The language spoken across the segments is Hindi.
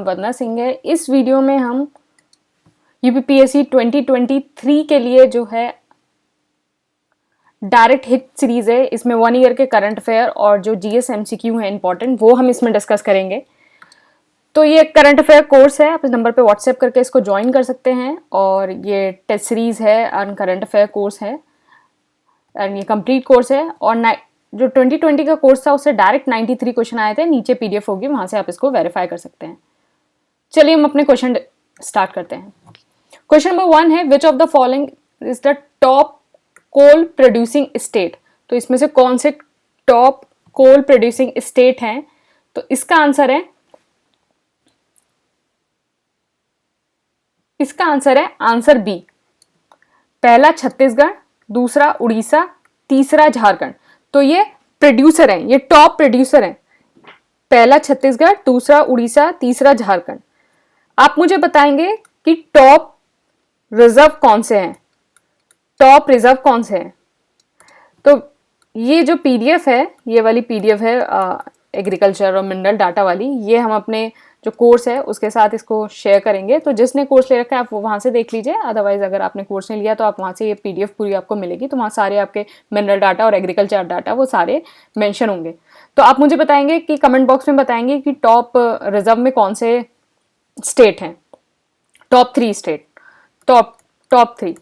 वंदना सिंह है। इस वीडियो में हम यूपीपीएससी 2023 के लिए जो है डायरेक्ट हिट सीरीज है, इसमें 1 ईयर के करंट अफेयर और जो जीएस एमसीक्यू है इंपॉर्टेंट, वो हम इसमें डिस्कस करेंगे। तो ये करंट अफेयर कोर्स है, आप इस नंबर पे व्हाट्सएप करके इसको ज्वाइन कर सकते हैं। और ये टेस्ट सीरीज है एंड करंट अफेयर कोर्स है एंड ये कंप्लीट कोर्स है। और जो 2020 का कोर्स था उससे डायरेक्ट 93 क्वेश्चन आए थे, नीचे पीडीएफ होगी, वहां से आप इसको वेरीफाई कर सकते हैं। चलिए हम अपने क्वेश्चन स्टार्ट करते हैं। क्वेश्चन नंबर 1 है, which of the following is the top coal producing state. तो इसमें से कौन से टॉप कोल प्रोड्यूसिंग स्टेट हैं? तो इसका आंसर है आंसर बी। पहला छत्तीसगढ़, दूसरा उड़ीसा, तीसरा झारखंड। तो ये प्रोड्यूसर हैं, ये टॉप प्रोड्यूसर हैं। पहला छत्तीसगढ़, दूसरा उड़ीसा, तीसरा झारखंड। आप मुझे बताएंगे कि टॉप रिजर्व कौन से हैं, टॉप रिजर्व कौन से हैं। तो ये जो पीडीएफ है, ये वाली पीडीएफ है एग्रीकल्चर और मिनरल डाटा वाली, ये हम अपने जो कोर्स है उसके साथ इसको शेयर करेंगे। तो जिसने कोर्स ले रखा है आप वो वहाँ से देख लीजिए, अदरवाइज अगर आपने कोर्स नहीं लिया तो आप वहाँ से ये पीडीएफ पूरी आपको मिलेगी। तो वहाँ सारे आपके मिनरल डाटा और एग्रीकल्चर डाटा वो सारे मेंशन होंगे। तो आप मुझे बताएंगे कि कमेंट बॉक्स में बताएंगे कि टॉप रिजर्व में कौन से स्टेट हैं, टॉप 3 स्टेट, टॉप 3।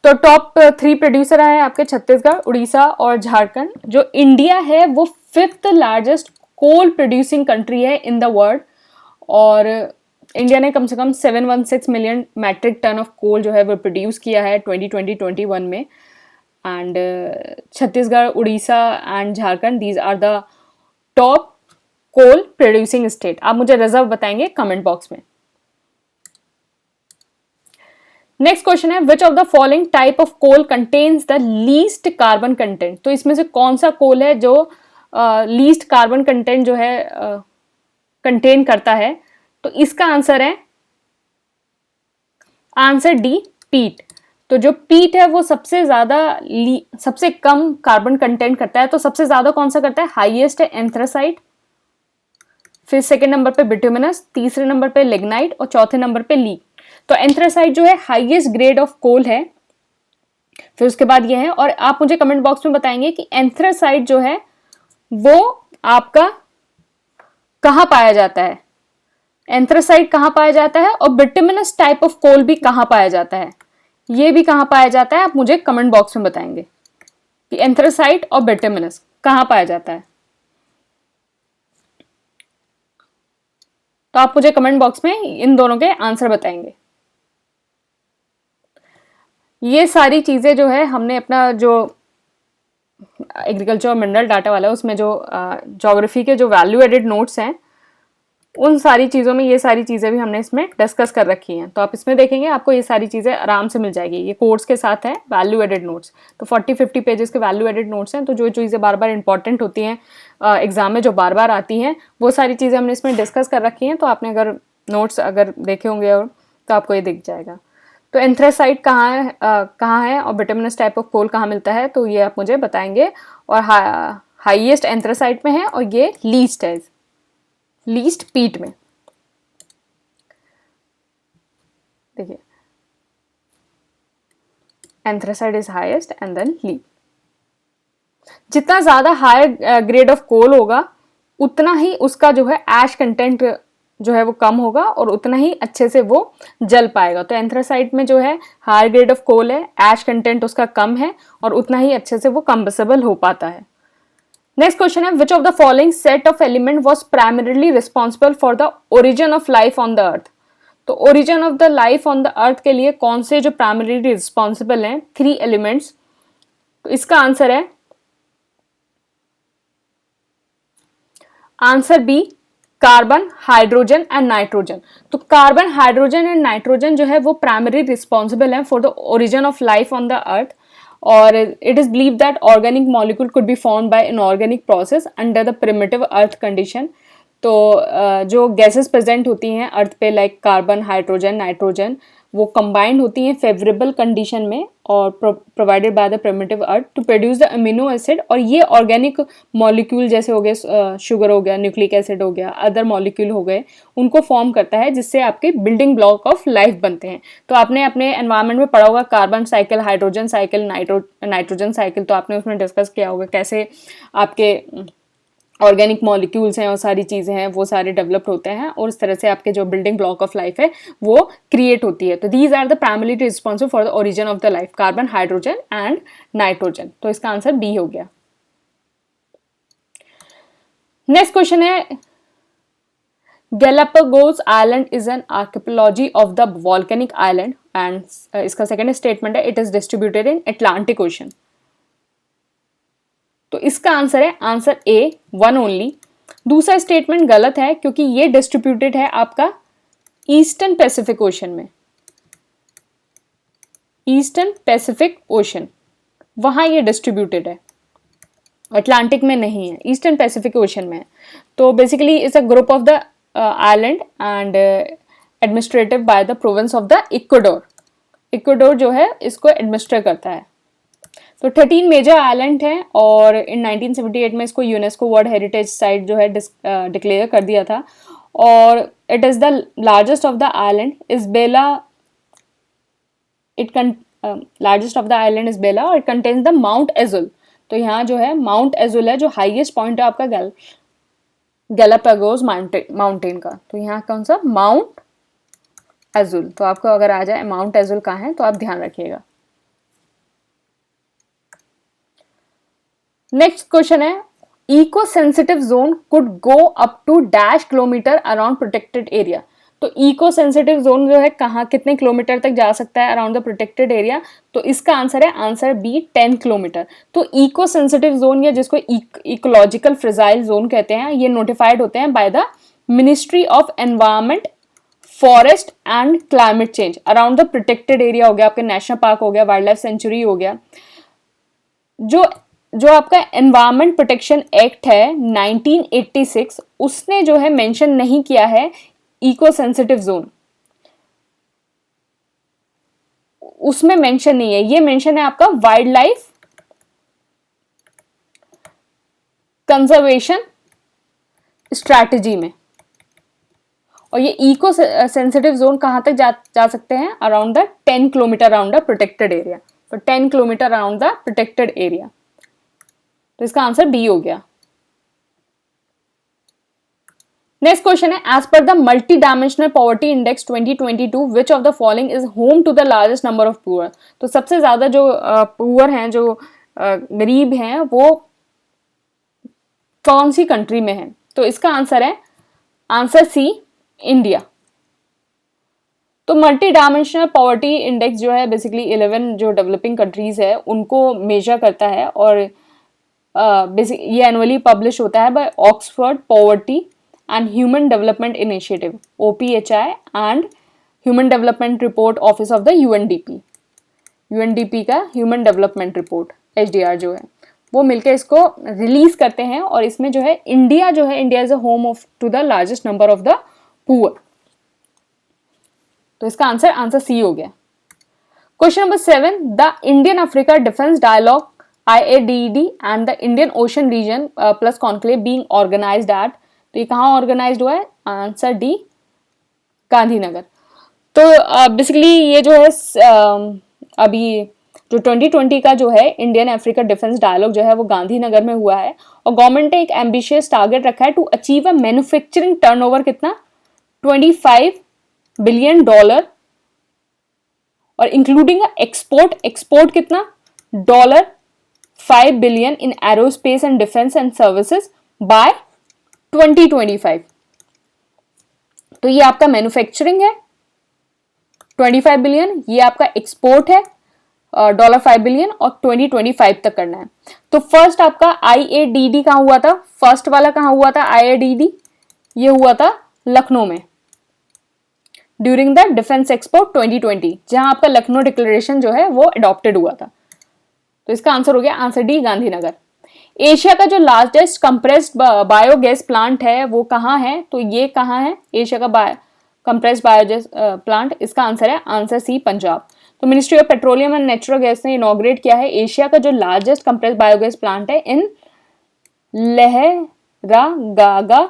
तो टॉप 3 प्रोड्यूसर हैं आपके छत्तीसगढ़, उड़ीसा और झारखंड। जो इंडिया है वो 5th लार्जेस्ट कोल प्रोड्यूसिंग कंट्री है इन द वर्ल्ड। और इंडिया ने कम से कम 716 million metric ton of coal जो है वो प्रोड्यूस किया है 2020-21 में। And Chhattisgarh, Orissa and Jharkhand, these are the top coal producing state. आप मुझे रिजर्व बताएंगे कमेंट बॉक्स में। नेक्स्ट क्वेश्चन है, which of the following type of coal contains the least carbon content. तो इसमें से कौन सा कोल है जो लीस्ट कार्बन कंटेंट जो है कंटेन करता है? तो इसका आंसर है आंसर डी, पीट। तो जो पीट है वो सबसे कम कार्बन कंटेंट करता है। तो सबसे ज्यादा कौन सा करता है? हाईएस्ट है एंथ्रासाइट, फिर सेकेंड नंबर पे बिटुमिनस, तीसरे नंबर पे लिग्नाइट और चौथे नंबर पे लीक। तो एंथ्रासाइट जो है हाईएस्ट ग्रेड ऑफ कोल है, फिर उसके बाद ये है। और आप मुझे कमेंट बॉक्स में बताएंगे कि एंथ्रासाइट जो है वो आपका कहां पाया जाता है, एंथ्रासाइट कहां पाया जाता है, और बिटुमिनस टाइप ऑफ कोल भी कहां पाया जाता है, ये भी कहां पाया जाता है। आप मुझे कमेंट बॉक्स में बताएंगे कि एंथ्रासाइट और बिटुमिनस कहां पाया जाता है। तो आप मुझे कमेंट बॉक्स में इन दोनों के आंसर बताएंगे। ये सारी चीजें जो है हमने अपना जो एग्रीकल्चर और मिनरल डाटा वाला है उसमें जो ज्योग्राफी के जो वैल्यू एडेड नोट्स हैं, उन सारी चीज़ों में ये सारी चीज़ें भी हमने इसमें डिस्कस कर रखी हैं। तो आप इसमें देखेंगे आपको ये सारी चीज़ें आराम से मिल जाएगी। ये कोर्स के साथ है वैल्यू एडेड नोट्स। तो 40-50 पेजेस के वैल्यू एडेड नोट्स हैं। तो जो चीज़ें बार बार इंपॉर्टेंट होती हैं एग्जाम में, जो बार बार आती हैं, वो सारी चीज़ें हमने इसमें डिस्कस कर रखी हैं। तो आपने अगर नोट्स अगर देखे होंगे और तो आपको ये दिख जाएगा। तो एंथ्रासाइट कहाँ है और बिटुमिनस टाइप ऑफ कोल कहाँ मिलता है, तो ये आप मुझे बताएंगे। और हाईएस्ट एंथ्रासाइट में है और ये लीस्ट है, लीस्ट पीट में। देखिए anthracite is highest and then lead. जितना ज्यादा हायर ग्रेड ऑफ कोल होगा उतना ही उसका जो है ऐश कंटेंट जो है वो कम होगा और उतना ही अच्छे से वो जल पाएगा। तो एंथ्रासाइट में जो है हायर ग्रेड ऑफ कोल है, ऐश कंटेंट उसका कम है और उतना ही अच्छे से वो कंबसेबल हो पाता है। नेक्स्ट क्वेश्चन है, which of the following set of element was primarily responsible for the origin of life on the earth. तो origin of the life on the earth के लिए कौन से जो प्राइमरीली रिस्पॉन्सिबल हैं 3 एलिमेंट्स? तो इसका आंसर है answer B, carbon, hydrogen and nitrogen. तो कार्बन, हाइड्रोजन एंड नाइट्रोजन जो है वो प्राइमरी रिस्पॉन्सिबल है for the origin of life on the earth. और it is believe that organic molecule could be formed by inorganic process under the primitive earth condition. तो जो गैसेस प्रेजेंट होती हैं अर्थ पे लाइक कार्बन, हाइड्रोजन, नाइट्रोजन, वो कंबाइंड होती हैं फेवरेबल कंडीशन में और provided by the primitive earth to produce the amino acid. और ये ऑर्गेनिक मॉलिक्यूल जैसे हो गए, शुगर हो गया, न्यूक्लिक एसिड हो गया, अदर मॉलिक्यूल हो गए, उनको फॉर्म करता है जिससे आपके बिल्डिंग ब्लॉक ऑफ लाइफ बनते हैं। तो आपने अपने एनवायरनमेंट में पढ़ा होगा carbon cycle, hydrogen cycle, nitrogen cycle, तो आपने उसमें डिस्कस किया होगा कैसे आपके ऑर्गेनिक मॉलिक्यूल्स हैं और सारी चीज़ें हैं वो सारे डेवलप्ड होते हैं और इस तरह से आपके जो बिल्डिंग ब्लॉक ऑफ लाइफ है वो क्रिएट होती है। तो these are the primary responsible for the origin of the life, carbon, hydrogen and nitrogen. तो इसका आंसर बी हो गया। नेक्स्ट क्वेश्चन है, Galapagos island is an archipelago of the volcanic island and इसका सेकेंड स्टेटमेंट है it is distributed in Atlantic ocean. तो इसका आंसर है आंसर ए, वन ओनली। दूसरा स्टेटमेंट गलत है क्योंकि ये डिस्ट्रीब्यूटेड है आपका ईस्टर्न पैसिफिक ओशन में, ईस्टर्न पैसिफिक ओशन, वहां ये डिस्ट्रीब्यूटेड है, अटलांटिक में नहीं है, ईस्टर्न पैसिफिक ओशन में है। तो basically it's a group of the island and administrative by the province of the Ecuador. Ecuador जो है इसको एडमिनिस्ट्रेट करता है। तो 13 मेजर आइलैंड हैं और इन 1978 में इसको यूनेस्को वर्ल्ड हेरिटेज साइट जो है डिक्लेयर कर दिया था। और it is the largest of the island Isabela, largest of the island Isabela और it contains the mount Azul. तो यहाँ जो है माउंट एजुल है जो हाईएस्ट पॉइंट है आपका गैलापागोस माउंटेन का। तो यहाँ कौन सा, माउंट एजुल। तो आपको अगर आ जाए माउंट एजुल कहाँ है तो आप ध्यान रखिएगा। नेक्स्ट क्वेश्चन है, eco sensitive zone could go up to dash kilometre around protected area. तो इको सेंसिटिव जोन जो है कहाँ कितने किलोमीटर तक जा सकता है अराउंड द प्रोटेक्टेड एरिया। तो इसका आंसर है आंसर बी, 10 किलोमीटर। तो इको सेंसिटिव जोन या जिसको इकोलॉजिकल फ्रेजाइल जोन कहते हैं, ये नोटिफाइड होते हैं by the ministry of environment, forest and climate change around the protected area. हो गया आपके नेशनल पार्क, हो गया वाइल्ड लाइफ सेंचुरी, हो गया जो आपका एनवायरमेंट प्रोटेक्शन एक्ट है 1986, उसने जो है मेंशन नहीं किया है इको सेंसिटिव जोन, उसमें मेंशन नहीं है। ये मेंशन है आपका वाइल्ड लाइफ कंजर्वेशन स्ट्रैटेजी में। और ये इको सेंसिटिव जोन कहां तक जा सकते हैं, around the 10 kilometre around the protected area. तो 10 kilometre around the protected area. तो इसका आंसर बी हो गया। नेक्स्ट क्वेश्चन है, as per the multi dimensional poverty index 2022 which of the following is home to the largest number of poor. तो सबसे ज्यादा जो पुअर हैं, जो गरीब हैं, वो कौन सी कंट्री में है। तो इसका आंसर है आंसर सी, इंडिया। तो मल्टी डायमेंशनल पॉवर्टी इंडेक्स जो है बेसिकली 11 जो डेवलपिंग कंट्रीज है उनको मेजर करता है और बेसिक ये एनुअली पब्लिश होता है by Oxford poverty and human development initiative, OPHI, and human development report office of the UNDP का ह्यूमन डेवलपमेंट रिपोर्ट HDR जो है वो मिलकर इसको रिलीज करते हैं। और इसमें जो है India is a home of to the largest number of the poor. तो इसका आंसर सी हो गया। Question number 7, the Indian Africa defence dialogue IADD and the Indian Ocean Region plus conclave being organized at, तो ये कहाँ ऑर्गेनाइज्ड हुआ है, आंसर डी, गांधीनगर। तो बेसिकली ये जो है अभी जो 2020 का जो है इंडियन अफ्रीका डिफेंस डायलॉग जो है वो गांधीनगर में हुआ है। और गवर्नमेंट ने एक एम्बिशियस टारगेट रखा है to achieve a manufacturing turnover कितना, $25 बिलियन, और इंक्लूडिंग एक्सपोर्ट कितना, $5 billion in aerospace and defence and services by 2025। तो ये आपका मैन्युफैक्चरिंग है $25 बिलियन, ये आपका एक्सपोर्ट है $5 बिलियन, और 2025 तक करना है। तो फर्स्ट आपका IADD कहाँ हुआ था, फर्स्ट वाला कहाँ हुआ था IADD, ये हुआ था लखनऊ में ड्यूरिंग द डिफेंस एक्सपो 2020, जहां आपका लखनऊ डिक्लेरेशन जो है वो अडॉप्टेड हुआ था। तो इसका आंसर हो गया आंसर डी, गांधीनगर। एशिया का जो लार्जेस्ट कंप्रेस्ड बायोगैस प्लांट है वो कहाँ है, तो ये कहाँ है, एशिया का कंप्रेस्ड बायोगैस प्लांट? इसका आंसर है आंसर सी पंजाब। तो ministry of petroleum and natural gas ने इनॉग्रेट किया है एशिया का जो लार्जेस्ट कंप्रेस्ड बायोगैस प्लांट है इन लहरागागा,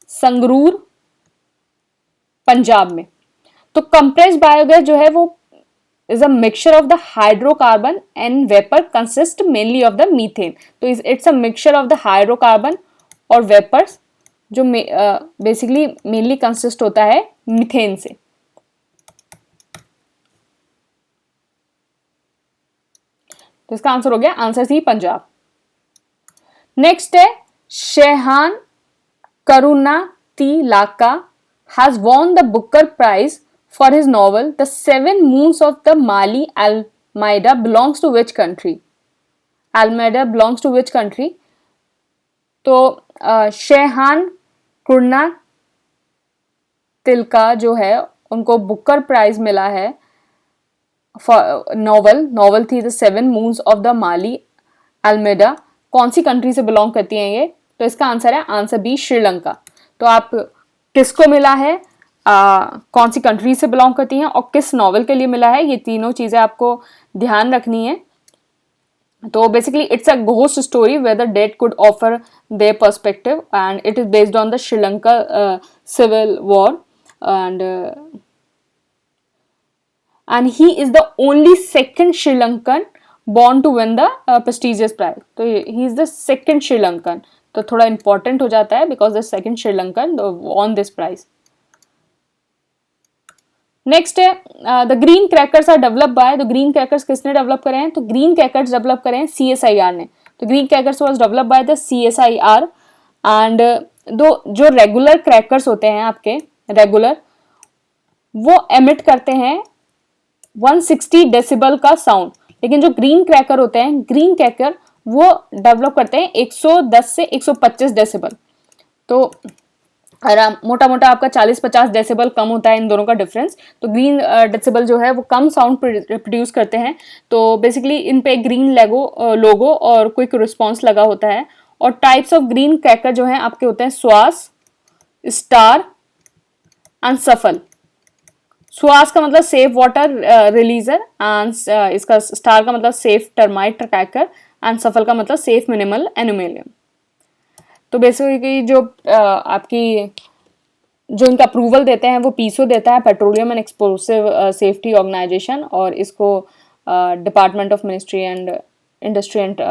संगरूर, पंजाब में। तो कंप्रेस्ड बायोगैस जो है वो is a mixture of the hydrocarbon and vapor consist mainly of the methane. तो it's a mixture of the hydrocarbon और vapors जो basically mainly consist होता है मीथेन से। तो इसका आंसर हो गया आंसर सी पंजाब। नेक्स्ट है Shehan Karunatilaka has won the Booker Prize for his novel The Seven Moons of the Mali. Almeida belongs to which country? Almeida belongs to which country? तो शेहान करुणातिलका जो है उनको बुकर प्राइज मिला है नॉवल थी the seven moons of the Maali. Almeida कौन सी कंट्री से बिलोंग करती हैं ये? तो इसका आंसर है आंसर बी श्रीलंका। तो आप किसको मिला है, कौन सी कंट्री से बिलोंग करती हैं और किस नॉवल के लिए मिला है, ये तीनों चीजें आपको ध्यान रखनी है। तो basically it's a ghost story where the dead could offer their perspective and it is based on the Sri Lanka civil war and he is the only second Sri Lankan born to win the prestigious prize. तो he is the second Sri Lankan, तो थोड़ा important हो जाता है because the second Sri Lankan won this prize. Next है the green crackers are develop by, तो ग्रीन क्रैकर्स किसने डेवलप करे हैं? तो ग्रीन क्रैकर्स डेवलप करे हैं CSIR ने। तो green crackers was develop by the CSIR and दो जो रेगुलर क्रैकर्स होते हैं आपके रेगुलर, वो एमिट करते हैं 160 डेसिबल का साउंड, लेकिन जो ग्रीन क्रैकर होते हैं ग्रीन क्रैकर वो डेवलप करते हैं 110 से 125 डेसिबल। तो आराम मोटा मोटा आपका 40-50 डेसिबल कम होता है इन दोनों का डिफरेंस। तो ग्रीन डेसिबल जो है वो कम साउंड प्रोड्यूस करते हैं। तो बेसिकली इन पे ग्रीन लोगो और क्विक रिस्पॉन्स लगा होता है। और टाइप्स ऑफ ग्रीन क्रैकर जो है आपके होते हैं स्वास, स्टार एंड सफल। स्वास का मतलब सेफ वाटर रिलीजर एंड इसका स्टार का मतलब सेफ टर्माइट क्रैकर एंड सफल का मतलब सेफ मिनिमल एनुमेलियम। तो बेसिकली जो आपकी जो इनका अप्रूवल देते हैं वो पीसो देता है, petroleum and explosive safety organisation, और इसको department of ministry and industry and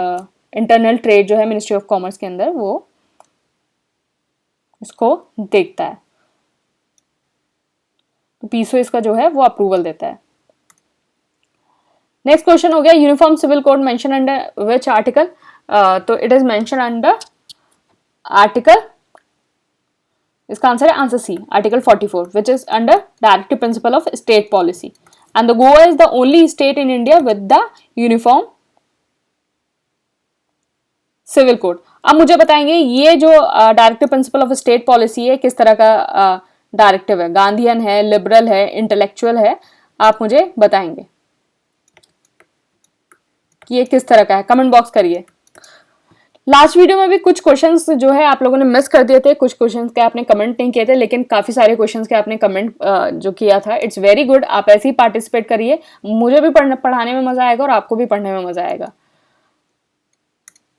internal trade जो है मिनिस्ट्री ऑफ कॉमर्स के अंदर वो इसको देखता है। तो पीसो इसका जो है वो अप्रूवल देता है। नेक्स्ट क्वेश्चन हो गया uniform civil code mention under which article? तो it is mention under article, इसका आंसर है answer C article 44 which is under directive principle of state policy and the Goa is the only state in India with the uniform civil code. अब मुझे बताएंगे ये जो directive principle of state policy है किस तरह का डायरेक्टिव है, गांधीयन है, लिबरल है, इंटेलेक्चुअल है, आप मुझे बताएंगे ये किस तरह का है, कमेंट बॉक्स करिए। लास्ट वीडियो में भी कुछ क्वेश्चंस जो है आप लोगों ने मिस कर दिए थे, कुछ क्वेश्चंस के आपने कमेंट नहीं किए थे, लेकिन काफी सारे क्वेश्चंस के आपने कमेंट जो किया था, इट्स वेरी गुड। आप ऐसे ही पार्टिसिपेट करिए, मुझे भी पढ़ाने में मजा आएगा और आपको भी पढ़ने में मजा आएगा।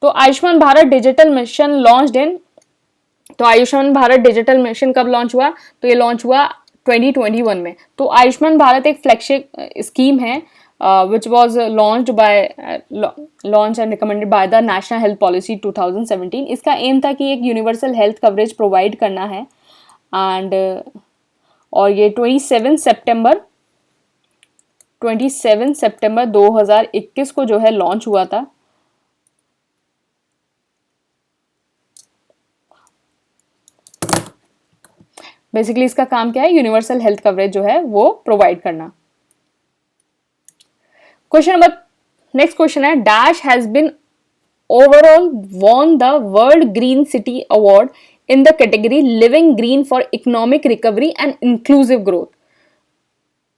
तो Ayushman Bharat digital mission launched in, तो आयुष्मान भारत डिजिटल मिशन कब लॉन्च हुआ? तो ये लॉन्च हुआ 2021 में। तो आयुष्मान भारत एक फ्लैगशिप स्कीम है which was launched and recommended by the National Health Policy 2017। इसका एम था कि एक यूनिवर्सल हेल्थ कवरेज प्रोवाइड करना है एंड और ये 27 सितंबर 2021 को जो है लॉन्च हुआ था। बेसिकली इसका काम क्या है? यूनिवर्सल हेल्थ कवरेज जो है वो प्रोवाइड करना। क्वेश्चन नंबर नेक्स्ट क्वेश्चन है dash has been overall won the world green city award in the category living green for economic recovery and inclusive growth.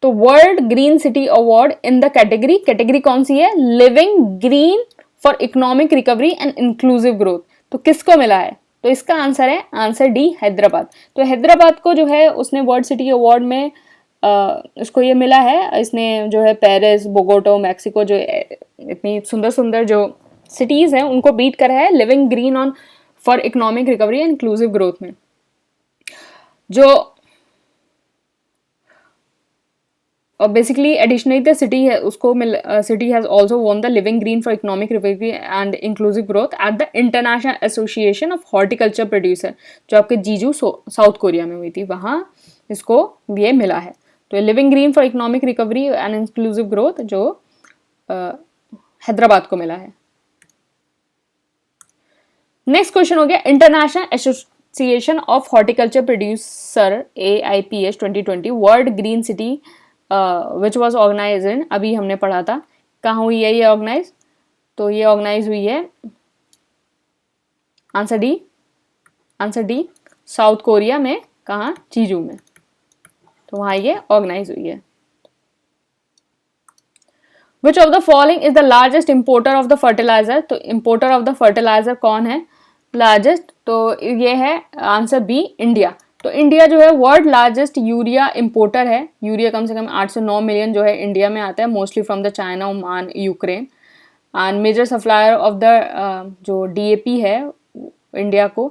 तो world green city award in the category कौन सी है? Living green for economic recovery and inclusive growth. तो किसको मिला है? तो इसका आंसर है आंसर डी हैदराबाद। तो हैदराबाद को जो है उसने वर्ल्ड सिटी अवार्ड में उसको ये मिला है। इसने जो है पेरिस, बोगोटो, मैक्सिको जो इतनी सुंदर सुंदर जो सिटीज़ हैं उनको बीट करा है living green on for economic recovery and inclusive growth में। जो बेसिकली एडिशनली द सिटी है उसको city has also won the living green for economic recovery and inclusive growth at the international association of horticulture producer, जो आपके जीजू साउथ कोरिया में हुई थी, वहाँ इसको ये मिला है। तो living green for economic recovery and inclusive growth जो हैदराबाद को मिला है। नेक्स्ट क्वेश्चन हो गया international association of horticulture producer AIPH 2020 world green city which was organise in, अभी हमने पढ़ा था कहाँ हुई है ये ऑर्गेनाइज, तो ये ऑर्गेनाइज हुई है आंसर डी साउथ कोरिया में, कहाँ, चीजू में, तो वहाँ ये ऑर्गेनाइज हुई है। Which of the following is the largest importer of the fertiliser, तो इंपोर्टर ऑफ द फर्टिलाइजर कौन है लार्जेस्ट, तो ये है आंसर बी इंडिया। तो इंडिया जो है वर्ल्ड लार्जेस्ट यूरिया इंपोर्टर है। यूरिया कम से कम 8 से 9 मिलियन जो है इंडिया में आता है, mostly from the China, Oman, Ukraine. And major supplier of the जो DAP है इंडिया को,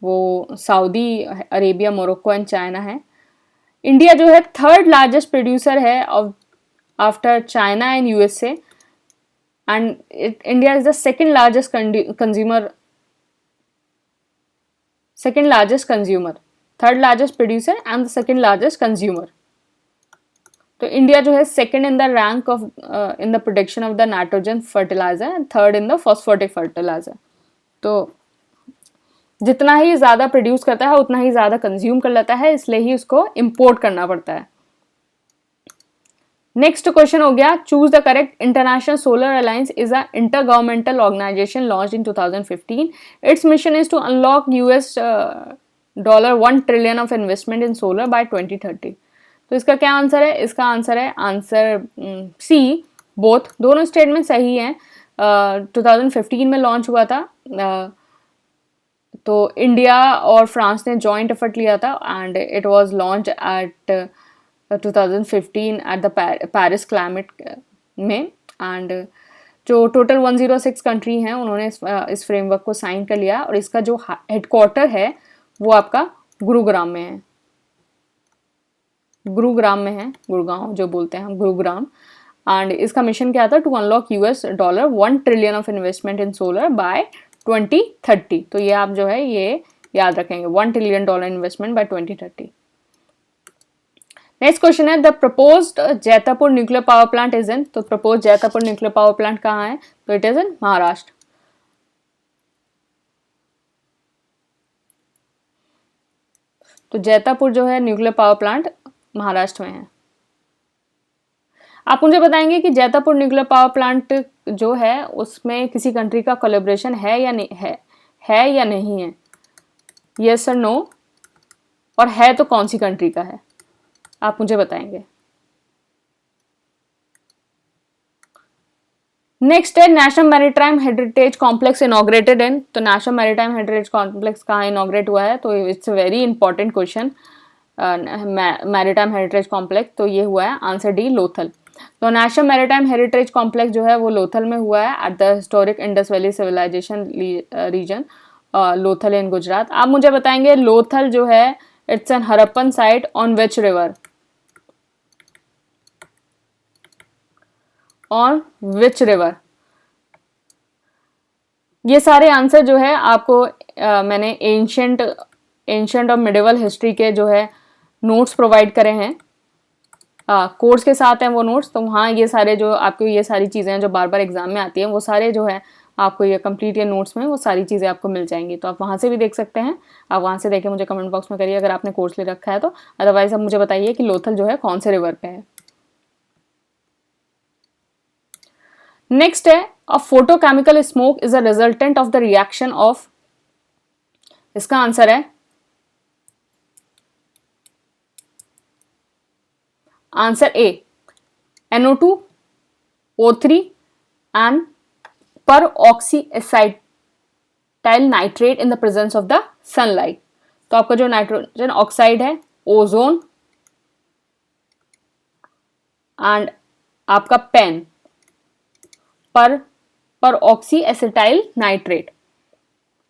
वो Saudi Arabia, Morocco and China है। इंडिया जो है थर्ड लार्जेस्ट प्रोड्यूसर है of after China and USA, and India is the second largest consumer, third largest producer and the second largest consumer. तो इंडिया जो है second in the rank of in the production of the nitrogen fertiliser and third in the phosphatic fertiliser. तो जितना ही ज़्यादा प्रोड्यूस करता है उतना ही ज़्यादा कंज्यूम कर लेता है, इसलिए ही उसको इम्पोर्ट करना पड़ता है। नेक्स्ट क्वेश्चन हो गया choose the correct. International solar alliance is a intergovernmental organisation launched in 2015। Its mission is to unlock US $1 trillion of investment in solar by 2030। तो इसका क्या आंसर है? इसका आंसर है आंसर सी, बोथ, दोनों स्टेटमेंट सही हैं। 2015 में लॉन्च हुआ था, तो इंडिया और फ्रांस ने जॉइंट एफर्ट लिया था and it was launch eight 2015 at the Paris climate में। एंड जो टोटल 106 कंट्री हैं उन्होंने इस फ्रेमवर्क को साइन कर लिया, और इसका जो हेडक्वार्टर है वो आपका गुरुग्राम में है, गुड़गांव जो बोलते हैं हम, गुरुग्राम। एंड इसका मिशन क्या था? To unlock US $1 trillion of investment in solar by 2030। तो ये आप जो है ये याद रखेंगे, $1 trillion investment by 2030। Next question है the proposed Jaitapur nuclear power plant is in. तो propose Jaitapur nuclear power plant कहाँ है? तो इट इज इन महाराष्ट्र। तो जैतापुर जो है न्यूक्लियर पावर प्लांट महाराष्ट्र में है। आप मुझे बताएंगे कि जैतापुर न्यूक्लियर पावर प्लांट जो है उसमें किसी कंट्री का कोलैबोरेशन है या नहीं है या नहीं है? यस और नो, और है तो कौन सी कंट्री का है आप मुझे बताएंगे। नेक्स्ट है national maritime heritage complex inaugurated इन। तो नेशनल मैरीटाइम हेरिटेज कॉम्प्लेक्स कहाँ इनॉग्रेट हुआ है? तो it's a very important question. Maritime heritage complex, तो ये हुआ है आंसर डी लोथल। तो नेशनल मैरीटाइम हेरिटेज कॉम्प्लेक्स जो है वो लोथल में हुआ है at the historic Indus valley civilisation region, Lothal in Gujarat. आप मुझे बताएंगे लोथल जो है it's an Harappan site on which river? On which river? ये सारे आंसर जो है आपको मैंने एंशंट और मिडिवल हिस्ट्री के जो है नोट्स प्रोवाइड करे हैं, कोर्स के साथ हैं वो नोट्स। तो वहाँ ये सारे जो आपको ये सारी चीज़ें हैं जो बार बार एग्जाम में आती हैं, वो सारे जो है आपको ये कंप्लीट ये नोट्स में वो सारी चीज़ें आपको मिल जाएंगी। तो आप वहाँ से भी देख सकते हैं, आप वहाँ से देखें, मुझे कमेंट बॉक्स में करिए अगर आपने कोर्स ले रखा है तो। अदरवाइज आप मुझे बताइए कि लोथल जो है कौन से रिवर पे है। नेक्स्ट है a photochemical smoke is a resultant of the reaction of. इसका आंसर है answer A, NO2, O3 and peroxy acetyl nitrate in the presence of the sunlight. तो आपका जो नाइट्रोजन ऑक्साइड है, ओजोन, एंड आपका PAN peroxy acetyl nitrate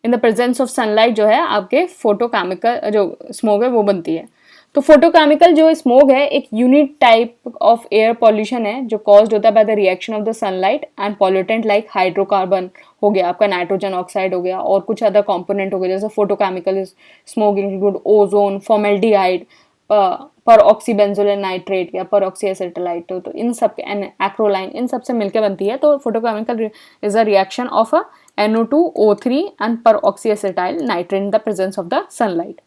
in the presence of sunlight जो है आपके फोटोकेमिकल जो स्मोक है वो बनती है। तो फोटोकेमिकल जो स्मोक है एक unique type of air pollution है जो कॉज्ड होता है by the reaction of the sunlight and pollutant like hydrocarbon हो गया, आपका नाइट्रोजन ऑक्साइड हो गया, और कुछ अदर कंपोनेंट हो गए जैसे photochemical smoke include ozone, formaldehyde, पर ऑक्सीबेंजोल नाइट्रेट या पर ऑक्सी एसिटाइल। तो इन सब एक्रोलाइन इन सब से मिलकर बनती है। तो photochemical is a reaction of a NO2O3 and peroxyacetyl nitrate in the presence of the sunlight।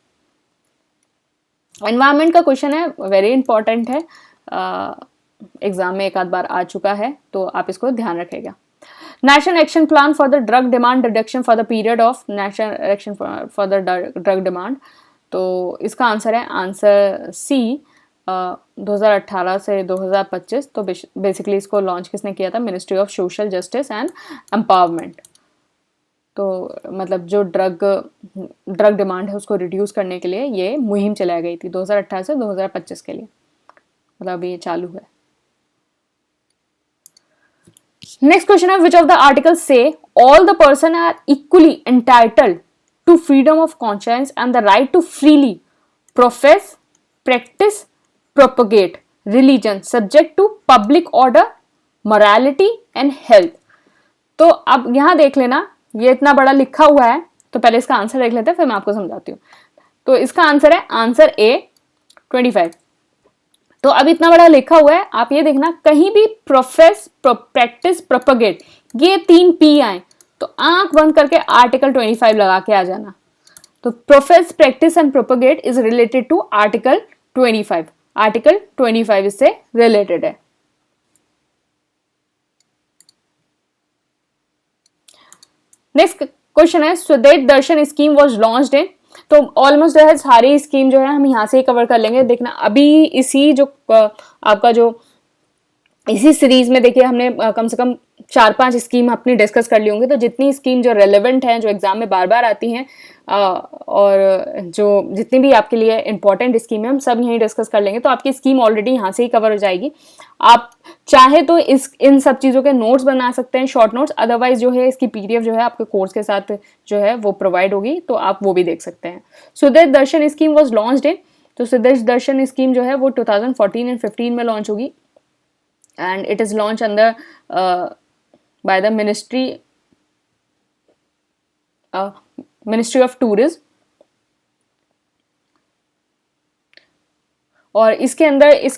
Environment का क्वेश्चन है, वेरी इंपॉर्टेंट है, एग्जाम में एक आध बार आ चुका है तो आप इसको ध्यान रखेगा। National action plan for the drug demand reduction for the period of national action for the drug demand. तो इसका आंसर है आंसर सी, 2018 से 2025। तो बेसिकली इसको लॉन्च किसने किया था? Ministry of social justice and empowerment. तो मतलब जो ड्रग डिमांड है उसको रिड्यूस करने के लिए ये मुहिम चलाई गई थी 2018 से 2025 के लिए, मतलब ये चालू है। नेक्स्ट क्वेश्चन है, विच ऑफ द आर्टिकल्स से all the person are equally entitled to freedom of conscience and the right to freely profess, practice, propagate religion subject to public order, morality and health. तो अब यहां देख लेना, ये इतना बड़ा लिखा हुआ है तो पहले इसका आंसर देख लेते हैं फिर मैं आपको समझाती हूँ। तो इसका आंसर है आंसर ए 25। तो अब इतना बड़ा लिखा हुआ है, आप ये देखना कहीं भी प्रोफेस, प्रैक्टिस, प्रोपगेट ये 3 P आए तो आंख बंद करके आर्टिकल 25 लगा के आ जाना। तो profess, practice and propagate is related to article 25। Article 25 इससे रिलेटेड है। नेक्स्ट क्वेश्चन है, Swadesh Darshan scheme was launched in. तो ऑलमोस्ट है सारी स्कीम जो है हम यहाँ से ही कवर कर लेंगे। देखना अभी इसी जो आपका जो इसी सीरीज में देखिए हमने कम से कम 4-5 स्कीम अपनी डिस्कस कर ली होंगी। तो जितनी स्कीम जो रेलेवेंट हैं, जो एग्जाम में बार बार आती हैं, और जो जितनी भी आपके लिए इंपॉर्टेंट स्कीम है हम सब यहीं डिस्कस कर लेंगे। तो आपकी स्कीम ऑलरेडी यहाँ से ही कवर हो जाएगी। आप चाहे तो इन सब चीज़ों के नोट्स बना सकते हैं, शॉर्ट नोट्स, अदरवाइज जो है इसकी PDF जो है आपके कोर्स के साथ जो है वो प्रोवाइड होगी, तो आप वो भी देख सकते हैं। स्वदेश Darshan scheme was launched in. तो स्वदेश दर्शन स्कीम जो है वो 2014 एंड 15 में लॉन्च होगी and it is launched under by the Ministry of Tourism। और इसके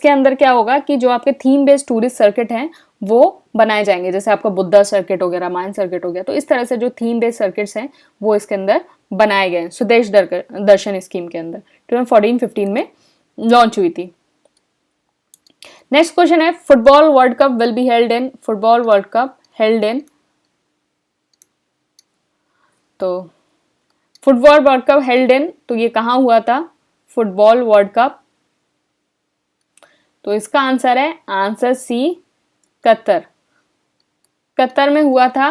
अंदर क्या होगा कि जो आपके थीम बेस्ड टूरिस्ट सर्किट हैं वो बनाए जाएंगे, जैसे आपका बुद्धा सर्किट हो गया, रामायण सर्किट हो गया। तो इस तरह से जो थीम बेस्ड सर्किट्स हैं वो इसके अंदर बनाए गए हैं स्वदेश दर्शन स्कीम के अंदर। 2014-15 में लॉन्च हुई थी। नेक्स्ट क्वेश्चन है, football world cup will be held in. Football world cup held in. तो football world cup held in, तो ये कहाँ हुआ था? Football world cup. तो इसका आंसर है आंसर सी, कतर। कतर में हुआ था।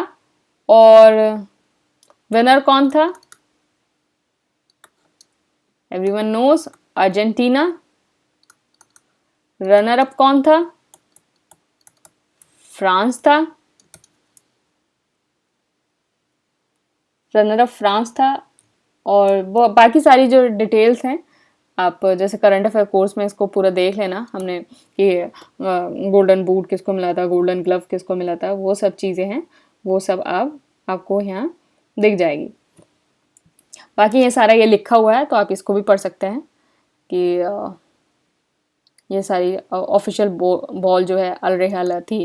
और विनर कौन था? Everyone knows, Argentina. Runner up कौन था? फ्रांस था। रनर अप फ्रांस था। और वो बाकी सारी जो डिटेल्स हैं आप जैसे करंट अफेयर कोर्स में इसको पूरा देख लेना। हमने कि गोल्डन बूट किसको मिला था, गोल्डन ग्लव किसको मिला था, वो सब चीज़ें हैं, वो सब आपको यहाँ दिख जाएगी। बाकी ये सारा ये लिखा हुआ है तो आप इसको भी पढ़ सकते हैं कि ये सारी ऑफिशियल बॉल जो है अल रेहाल थी।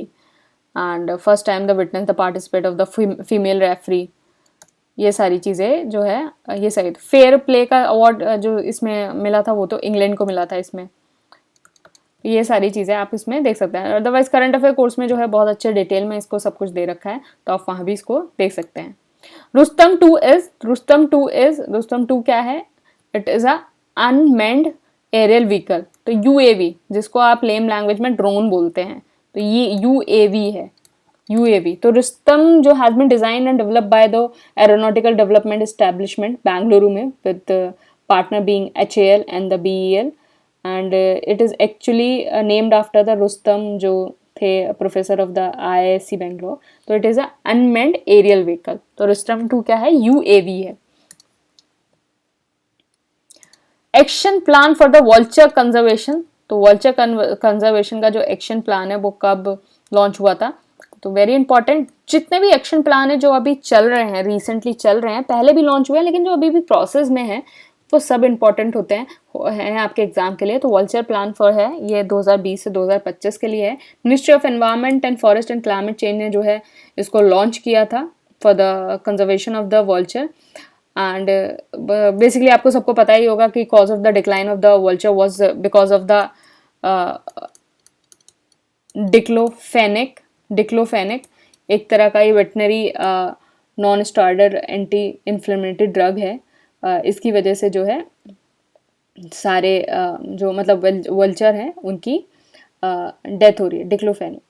And first time the witness the participate of the female referee. ये सारी चीज़ें जो है ये सही। फेयर प्ले का अवार्ड जो इसमें मिला था वो तो इंग्लैंड को मिला था इसमें। ये सारी चीज़ें आप इसमें देख सकते हैं। अदरवाइज करंट अफेयर कोर्स में जो है बहुत अच्छे डिटेल में इसको सब कुछ दे रखा है, तो आप वहाँ भी इसको देख सकते हैं। रुस्तम 2 क्या है? It is a unmanned aerial vehicle. तो UAV जिसको आप लेम लैंग्वेज में ड्रोन बोलते हैं, तो ये UAV है। UAV. तो रुस्तम जो has been design and develop by the aeronautical development establishment Bengaluru में with partner being HAL and the BEL, and it is actually named after the Rustom जो थे professor of the IISc Bangalore. तो it is a unmanned aerial vehicle. तो रुस्तम 2 क्या है? UAV है. Action plan for the vulture conservation. तो वल्चर कंजर्वेशन का जो एक्शन प्लान है वो कब लॉन्च हुआ था? तो वेरी इंपॉर्टेंट, जितने भी एक्शन प्लान है जो अभी चल रहे हैं, रिसेंटली चल रहे हैं, पहले भी लॉन्च हुए हैं लेकिन जो अभी भी प्रोसेस में है वो सब इंपॉर्टेंट होते हैं आपके एग्जाम के लिए. तो वल्चर प्लान फॉर है ये 2020 से 2025 के लिए है. Ministry of environment and forest and climate change ने जो है इसको लॉन्च किया था for the conservation of the vulture. And basically आपको सबको पता ही होगा कि cause of the decline of the vulture was because of the diclofenac एक तरह का ये veterinary non steroidal anti inflammatory drug है. इसकी वजह से जो है सारे जो मतलब वल्चर हैं उनकी डेथ हो रही है. डिक्लोफेनिक.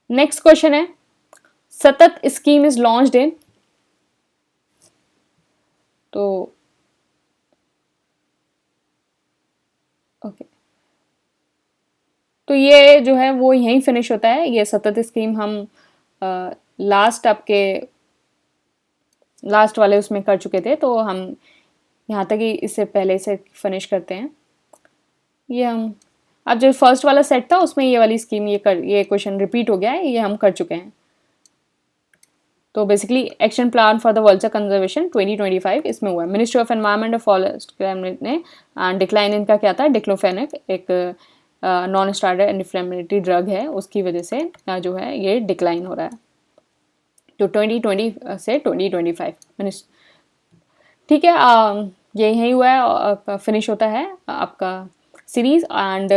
नेक्स्ट क्वेश्चन है, सतत स्कीम इज लॉन्च्ड इन. तो ओके, तो ये जो है वो यहीं फिनिश होता है. ये सतत स्कीम हम लास्ट आपके लास्ट वाले उसमें कर चुके थे, तो हम यहाँ तक ही इससे पहले से फिनिश करते हैं. ये हम अब जो फर्स्ट वाला सेट था उसमें ये वाली स्कीम ये क्वेश्चन रिपीट हो गया है, ये हम कर चुके हैं. तो basically action plan for the vulture conservation 2025 इसमें हुआ है. मिनिस्ट्री ऑफ एनवायरनमेंट और फॉरेस्ट ने डिक्लाइन इनका क्या था? डिक्लोफेनिक एक नॉन स्टेरॉइडल इन्फ्लेमेटरी ड्रग है, उसकी वजह से जो है ये डिक्लाइन हो रहा है. तो 2020 से 2025 ठीक है. ये यही हुआ है, फिनिश होता है आपका सीरीज. एंड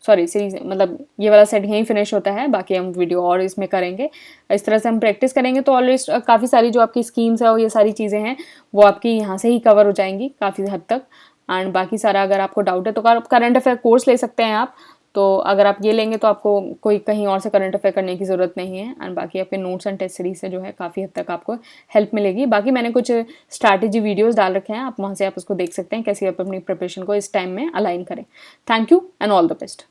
सॉरी सीरीज मतलब ये वाला सेट यहीं फिनिश होता है. बाकी हम वीडियो और इसमें करेंगे. इस तरह से हम प्रैक्टिस करेंगे तो ऑलरेडी काफ़ी सारी जो आपकी स्कीम्स है और ये सारी चीज़ें हैं वो आपकी यहाँ से ही कवर हो जाएंगी काफ़ी हद तक. एंड बाकी सारा अगर आपको डाउट है तो करंट अफेयर कोर्स ले सकते हैं आप. तो अगर आप ये लेंगे तो आपको कोई कहीं और से करंट अफेयर करने की ज़रूरत नहीं है. एंड बाकी आपके नोट्स एंड टेस्ट सीरीज से जो है काफ़ी हद तक आपको हेल्प मिलेगी. बाकी मैंने कुछ स्ट्रैटेजी वीडियोस डाल रखे हैं, आप वहाँ से आप उसको देख सकते हैं कैसे आप अपनी प्रिपरेशन को इस टाइम में अलाइन करें. Thank you and all the best.